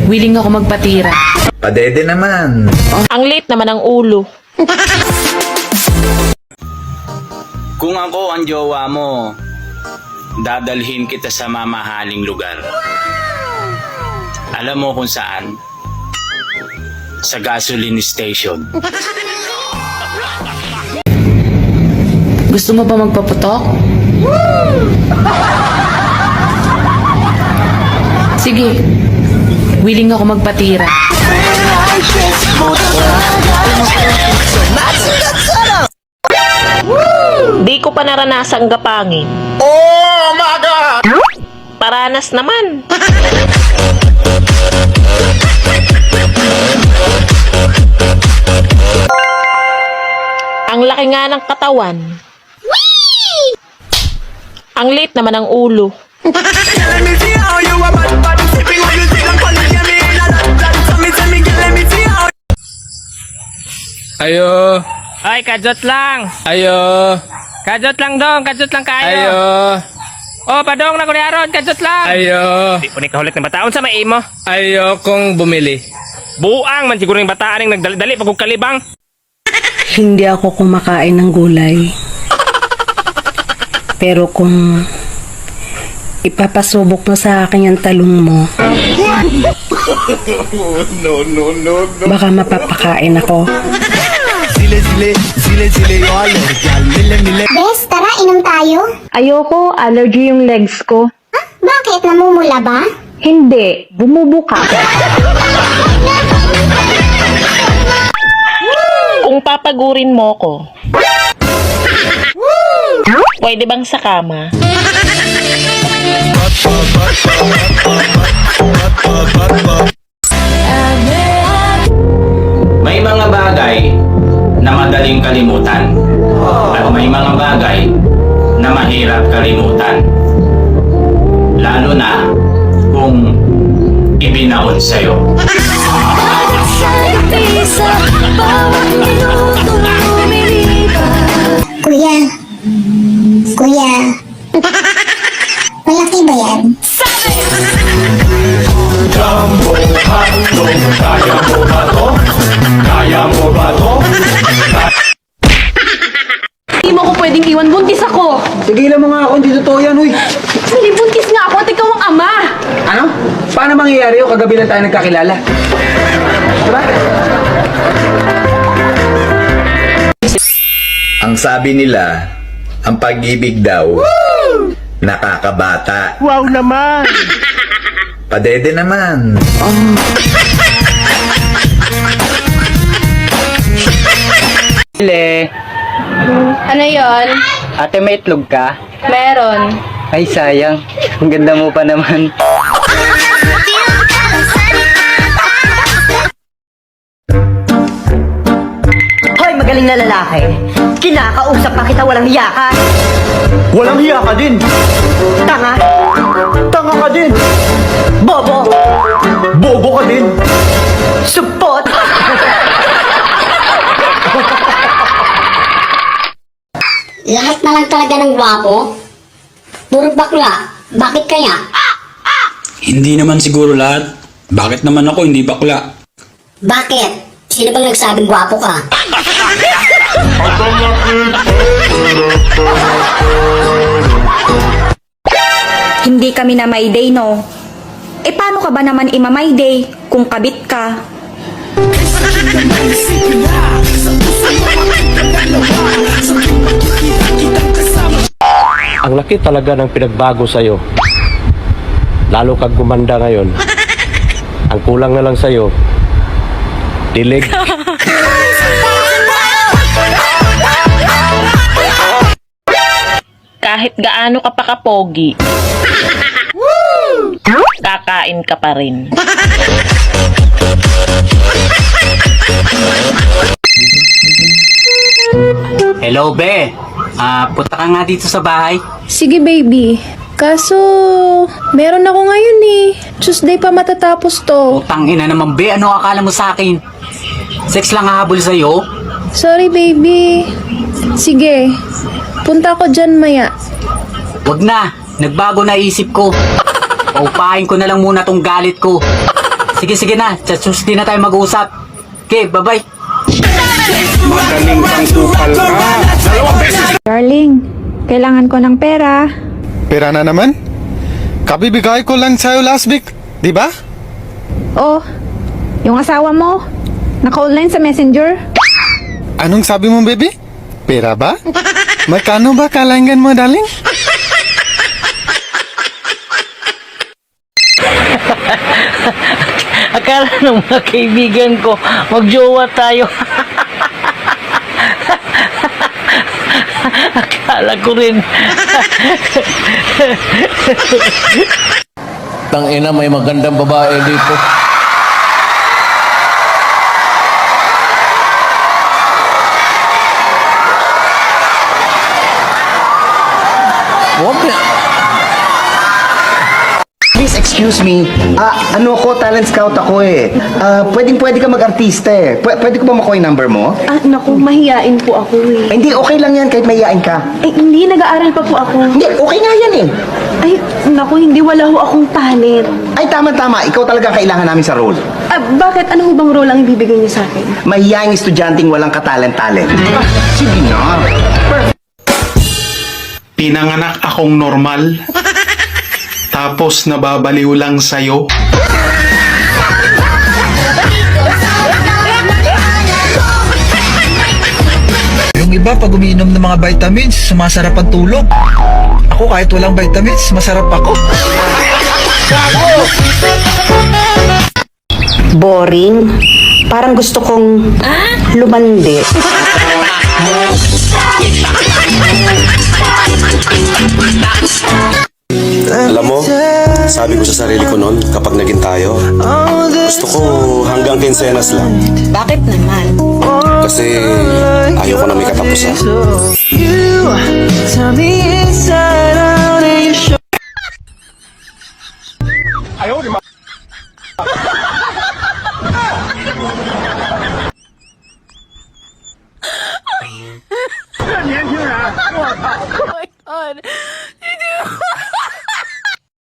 Willing ako magpatira. Padede naman. Ang liit naman ang ulo. Kung ako ang jowa mo, dadalhin kita sa mamahaling lugar. Alam mo kung saan? Sa gasoline station. Gusto mo ba magpaputok? Sige. Willing ako magpatira. Di ko pa naranasang gapangin. Oh my God! Paranas naman. Ang laki nga ng katawan. Ang liit naman ang ulo. Ayo. Ay, kajot lang. Ayo. Kajot lang dong, kajot lang kayo. Ayo. Oh, padong na kunyaron, kajot lang. Ayo. Di po ni kahulit ng bataon sa may imo. Ayo kong bumili. Buang man siguro yung bataan yung nagdali pag kalibang. Hindi ako kumakain ng gulay. Pero kung ipapasubok mo sa akin yung talong mo, baka mapapakain ako. Bes, tara, inom tayo. Ayoko, allergy yung legs ko. Ah, bakit? Namumula ba? Hindi, bumubuka. Kung papagurin mo ko, pwede bang sa kama? May mga bagay na madaling kalimutan. At may mga bagay na mahirap kalimutan. Lalo na kung ibinaon sa'yo. Kuya. Kuya. Malaki ba yan? Hindi mo ko pwedeng iwan, buntis ako. Tigilan mo nga ako, hindi totoo yan, huy. Hindi, buntis nga ako at ikaw ang ama. Ano? Paano mangyayari yun? Kagabi lang tayo nagkakilala. Diba? Ang sabi nila, ang pag-ibig daw, nakakabata. Wow naman. Padede naman. Ile, Ano yon? ate may itlog ka? Meron. Ay sayang, ang ganda mo pa naman. Hoy, magaling na lalaki. Kinakausap pa kita, walang hiya ka. Walang hiya ka din. Tanga. Tanga ka din. Bobo. Bobo ka din. Supot. Lahat na lang talaga ng gwapo? Puro bakla. Bakit kaya? Hindi naman siguro lahat. Bakit naman ako hindi bakla? Bakit? Sino bang nagsabing gwapo ka? Hindi kami na may day, no? Eh, paano ka ba naman ima-my day kung kabit ka? Ang laki talaga ng pinagbago sa'yo. Lalo kag gumanda ngayon. Ang kulang na lang sa'yo, dilig. Kahit gaano ka pa kapogi, kakain ka pa rin. Hello, be. Punta ka nga dito sa bahay. Sige, baby. Kaso, meron ako ngayon eh. Tuesday pa matatapos to. Tangina naman, be. Ano akala mo sa akin? Sex lang hahabol sa'yo? Sorry, baby. Sige, punta ko dyan maya. Wag na. Nagbago na isip ko. Paupahin ko na lang muna tong galit ko. Sige na. Just di na tayo mag-uusap. Okay, bye-bye. Darling, kailangan ko ng pera. Pera na naman? Kabibigay ko lang sa'yo last week, di ba? Oh, yung asawa mo, naka-online sa messenger. Anong sabi mo, baby? Pera ba? Magkano ba kailangan mo, darling? Akala ng mga kaibigan ko, magjowa tayo. Akala ko rin. Tangina, may magandang babae dito. Please excuse me. Ano ko, talent scout ako eh. Pwede ka mag-artista eh. Pwede ko ba makuha yung number mo? Naku, mahiyain po ako eh. Hindi, okay lang yan kahit mahihain ka. Hindi, nag-aaral pa po ako. Hindi, okay nga yan eh. Ay, naku, hindi, wala ho akong talent. Ay, tama. Ikaw talaga kailangan namin sa role. Bakit? Ano ho bang role ang ibibigay niyo sa akin? Mahihaing estudyanteng walang katalent-talent. Sige na. Pinanganak akong normal. Tapos nababaliw lang sa'yo. Yung iba, pag umiinom ng mga vitamins, sumasarap ang tulog. Ako, kahit walang vitamins, masarap ako. Boring. Parang gusto kong lumandi. Alam mo, sabi ko sa sarili ko noon, kapag naging tayo, gusto ko hanggang kinsenas lang. Bakit naman? Kasi ayaw ko na may katapusan. Oh my God.